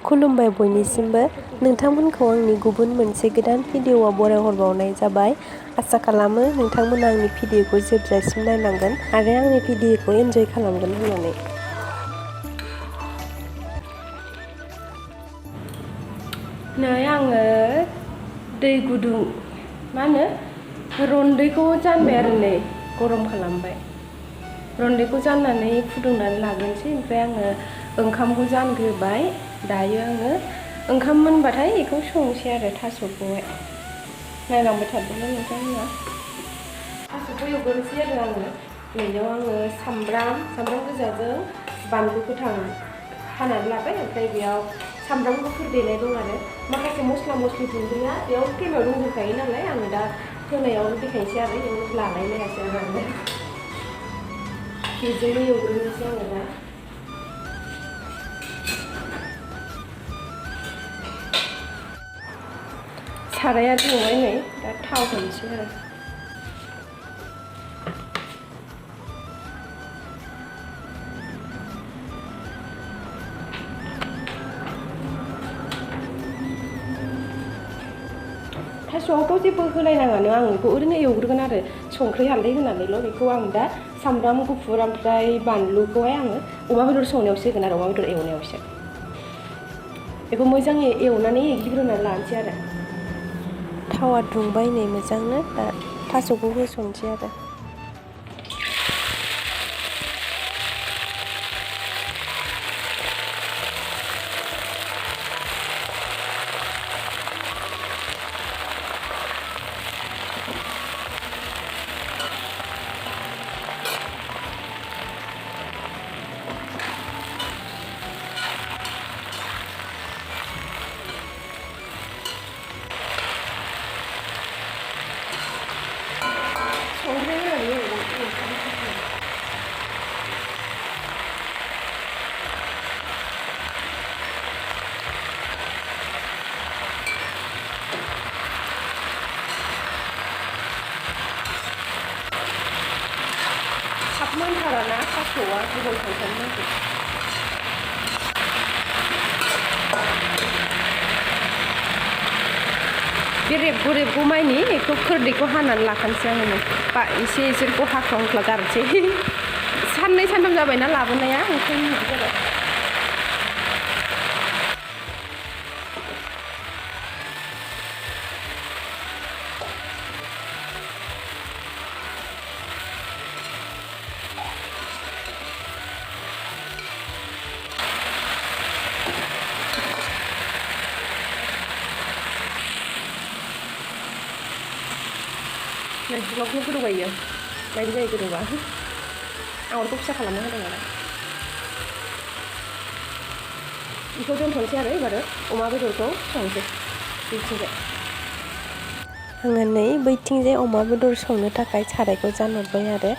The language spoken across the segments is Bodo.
खुलुमबाय बयनिसिमबो। नोंथांमोनखौ आंनि गुबुन मोनसे गोदान भिडिअ'आव बरायहरबावनाय जाबाय। आसा खालामो नोंथांमोना आंनि भिडिअ'खौ जोबजासिम नायलांगोन आरो आंनि भिडिअ'खौ एन्जय खालामगोन होननानै। नै आङो दै गुदुं रन्दैखौ जानबाय आरो नै गरम खालामबाय। रन्दैखौ जाननानै फुदुंनानै लाग्रोनोसै। ओमफ्राय आङो ओंखामखौ जानग्रोबाय। दायो आङो ओंखाम मोनबाथाय बेखौ संसै आरो थास'खौहाय। नायलांबाय थादोंमोन नोंथांमोना। थास'खौ एवग्रोनोसै आरो आङो। बेयाव आङो सामब्राम गोजाजों बानलु गोथां हानानै लाबाय। ओमफ्राय बेयाव सामब्राम गुफुर देनाय दं आरो माखासे मस्ला मस्लि दुन्दिया बेयाव टेमाव दंजोबखायो नालाय आङो दा होनायाव देखायनोसै आरो बेयाव लालायलायासै आरो आङो बेजोंनो एवग्रोनोसै आङो दा। साराया दुंबाय नै दा थाव होनोसै आरो। थास'आवथ' जेबो होलायनाङानो, आं बेखौ ओरैनो एवग्रोगोन आरो संख्रि हालदै होनानैल'। बेखौ आं दा सामब्राम गुफुर ओमफ्राय बानलुखौहाय आङो अमा बेदर संनायावसो होगोन आरो अमा बेदर एवनायावसो। बेखौ मोजाङै एवनानै एग्लिग्रोनानै लानोसै आरो। थावा दुंबाय नै मोजांनो, दा थास'खौ होसनसै आरो। थाब मोनथाराना थास'आ, गोबाव संथारनो नांगौ। बे रेबगौ मानि बेखौ खोरदैखौ हानानै लाखानोसै आङो। बा एसे इसोरखौ हाख्ला गारनोसै। साननै सानथाम जाबायना लाबोनाया, ओंखायनो बिदि जाबाय। ग्लब गोदौबायो बायदि जायो गोदौबा। आं अरखौ फिसा खालामना होदों नालाय। बेखौ दोनथ'नोसै आरो एबार अमा बेदरखौ संनोसै बैथिंजाय। आङो नै बैथिंजाय अमा बेदर संनो थाखाय सारायखौ जानहरबाय आरो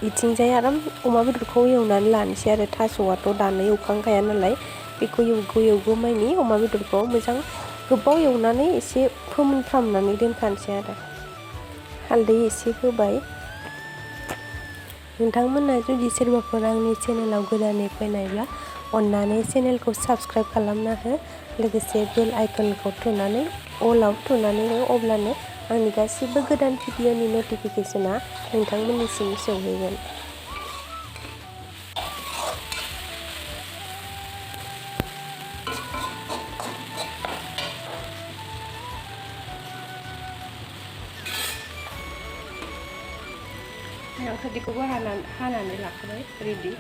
इथिंजाय आराम अमा बेदरखौ एवनानै लानोसै आरो। थास'आथ' दानो एवखांखाया नालाय, बेखौ एवगौ मानि अमा बेदरखौ मोजां गोबाव एवनानै एसे फोमोनफ्रामनानै दोनखानोसै आरो। हालदै एसे होबाय। नोंथांमोना जुदि सोरबाफोर आंनि चेनेलाव गोदानै फैनायब्ला अन्नानै चेनेलखौ साबस्क्राइब खालामना हो, लोगोसे बेल आइकनखौ थुनानै अलाव थुनानै हो, अब्लानो आंनि गासिबो गोदान भिडिअनि नटिफिकेसना नोंथांमोननिसिम सौहैगोन। आं खोरदैखौबो हानानै लाखाबाय रेडि।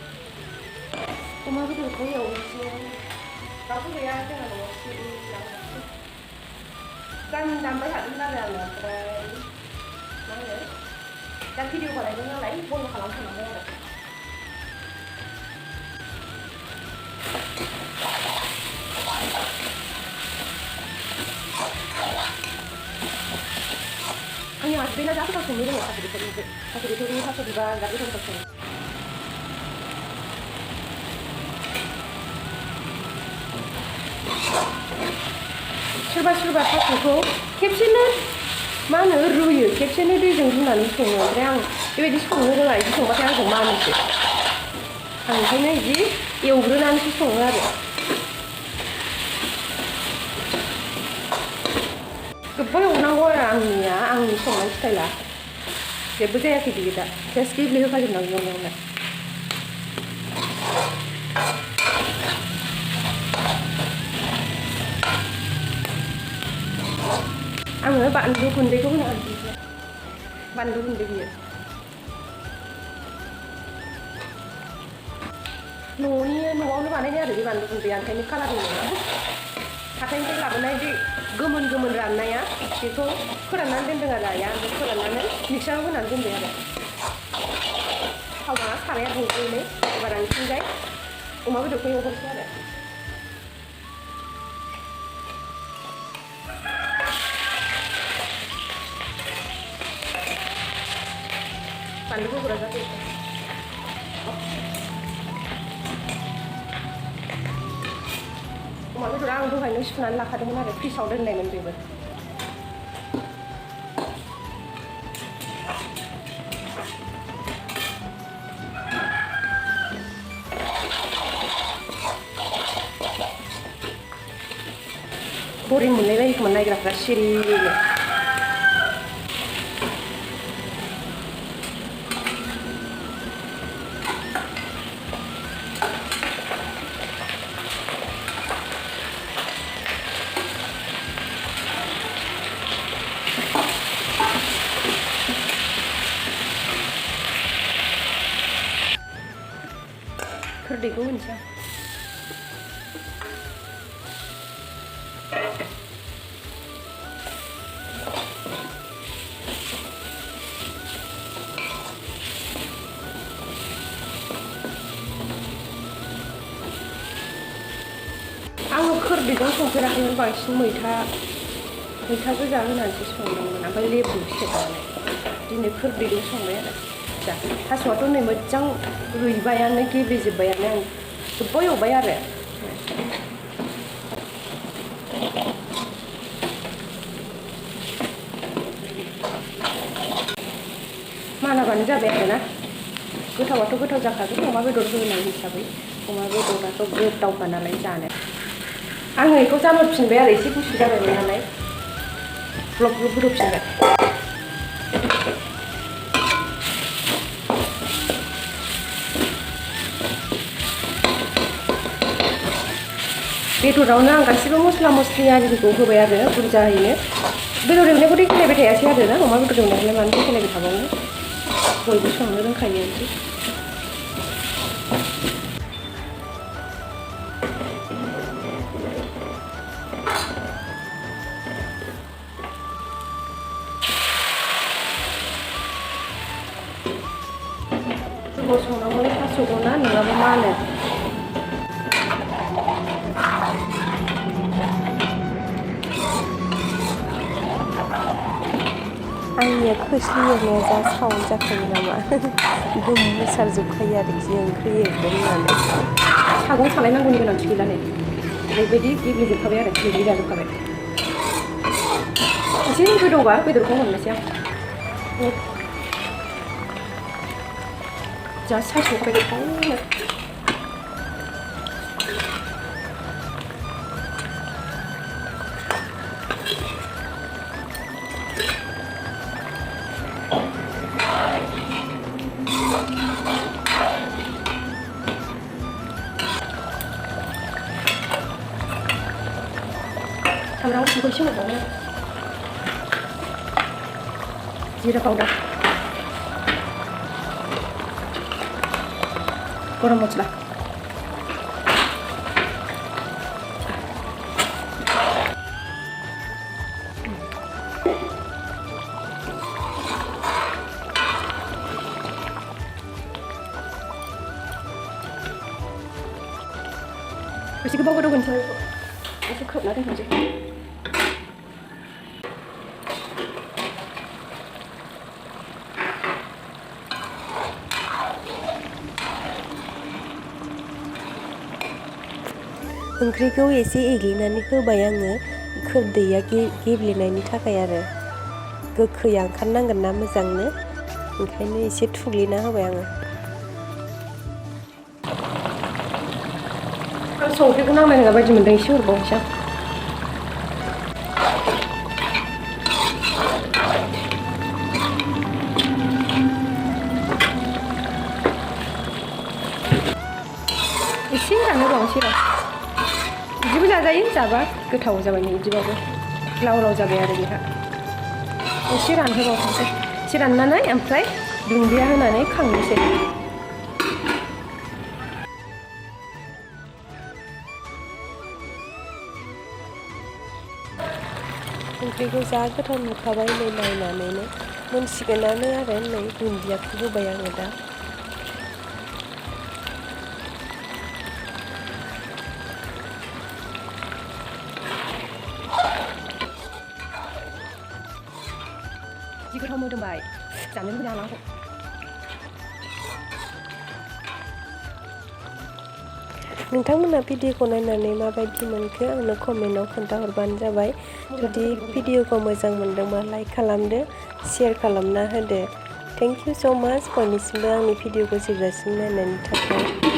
अमा बेदरखौ एवनोसै। रावबो गैया जोंहा न'आव गान दामबाय थादोंमोन आरो आङो, ओमफ्राय दा भिडिअ बानायदों नालाय बन्द' खालामथ'नांबाय आरो। आंनि हासबेन्डआ जा गोथाव संनो रोङो थास' बिथ'रि थास' बिबार जा गोथाव सङो। सोरबा थास'खौ खेबसेनो रुयो, खेबसेनो दैजों रुनानै सङो। ओमफ्राय आं बेबायदि संनो रोङा, बिदि संबाथाय आंखौ मानोसो। आं ओंखायनो बिदि एवग्रोनानैसो सङो आरो। गोबाव एवनांगौ आरो आंनि संनाय स्टाइला जेबो जायाखै बियो दा जास्ट गेब्लेहोखाजोबनांगौ एवनायावनो आङो बानलु गुन्दैखौ होनो हायो बानलु गुन्दै बियो न'आवनो बानायनाय आरो बे बानलु गुन्दैया ओंखायनो कालार नङा हाथाइनिफ्राय लाबोनाय बे गोमोन राननाया बेखौ फोराननानै दोनदों आरो आइया ओमफ्राय फोराननानै मिक्साराव होनानै दोनबाय आरो थावा साराया दुंग्रोनानै एबार आंथिंजाय अमा बेदरखौ एवहरसै आरो बानलुखौ गुरा जाबाय अमा बेदरा आं दहायनो सुनानै लाखादोंमोन आरो फ्रिजआव दोननायमोन बेबो बरिं मोनलायलायो खोमा नायग्राफ्रा सिरियैनो खोरदैखौ होनोसै आं आङो खोरदैजों संफेराखैमोन बांसिन मैथा गोजा होनानैसो संदोंमोन ओमफ्राय लेबु सेबनानै दिनै खोरदैजों संबाय आरो जा थास'आथ' नै मोजां रुइबायानो गेब्लेजोब्बायानो आं गोबाव एवबाय आरो मानाबानो जाबाय आरोना गोथावाथ' गोथाव जाखागोन अमा बेदर होनाय हिसाबै अमा बेदराथ' गोथावखा नालाय जानो आङो बेखौ जामोफिनबाय आरो एसे गुसु जाबायमोन नालाय ग्लब ग्लब गोदौफिनबाय बेदरावनो आं गासिबो मस्ला मस्लि आरिफोरखौ होबाय आरो बुरजायैनो बेदर एवनायखौ देखायलायबाय थायासै आरो ना अमा बेदर एवनायखौलाय मानो देखायलायबाय थाबावनो बयबो संनो रोंखायो गोबाव संनांगौ थास'खौ ना नङाबा मानो आंनिया खोस्लि एरनाया जा साउन्ड जाखायो नामा गोम मोसारजोबखायो आरोखि ओंख्रि एरदों होननानै सागं सालायनांगौनि गोनांथि गैला नै ओरैबायदि गेब्लेजोबखाबाय आरो गेब्लेजाजोबखाबाय एसे गोदौबा बेदरखौ हरनोसै आं जा साइज संखाबाय गोथावनो सामब्राम गुफुरखौ एसे होबावनो जिरा पाउडार गरम मस्ला एसे गोबाव गोदौहोनोसै एसे खोबना दोनथ'नोसै ओंख्रिखौ एसे एग्लिनानै होबाय आङो खोरदैया गेब्लेनायनि थाखाय आरो गोखैया ओंखारनांगोन ना मोजांनो ओंखायनो एसे थुग्लिना होबाय आङो आं संख्रिखौ नांनाय नङा बायदि मोनदों एसे हरबावनोसै आं र' बिदिबो जाजायो जाबा गोथाव जाबाय नै बिदिबाबो लाव लाव जाबाय आरो बेहा एसे रानहोबावनोसै एसे राननानै ओमफ्राय दुन्दिया होनानै खांनोसै ओंख्रिखौ जा गोथाव नुखाबाय नै नायनानैनो मोनसिगोनानो आरो नै दुन्दियाखौ होबाय आङो दा जि गोथाव मोदोमबाय जानो लुबैदों आं आंखौ नोंथांमोना भिडिअखौ नायनानै माबायदि मोनखो आंनो कमेन्टआव खोन्थाहरबानो जाबाय जुदि भिडिअखौ मोजां मोनदोंबा लाइक खालामदो शेयार खालामना होदो थेंक इउ स' माच बयनिसिमबो आंनि भिडिअखौ जोबजासिम नायनायनि थाखाय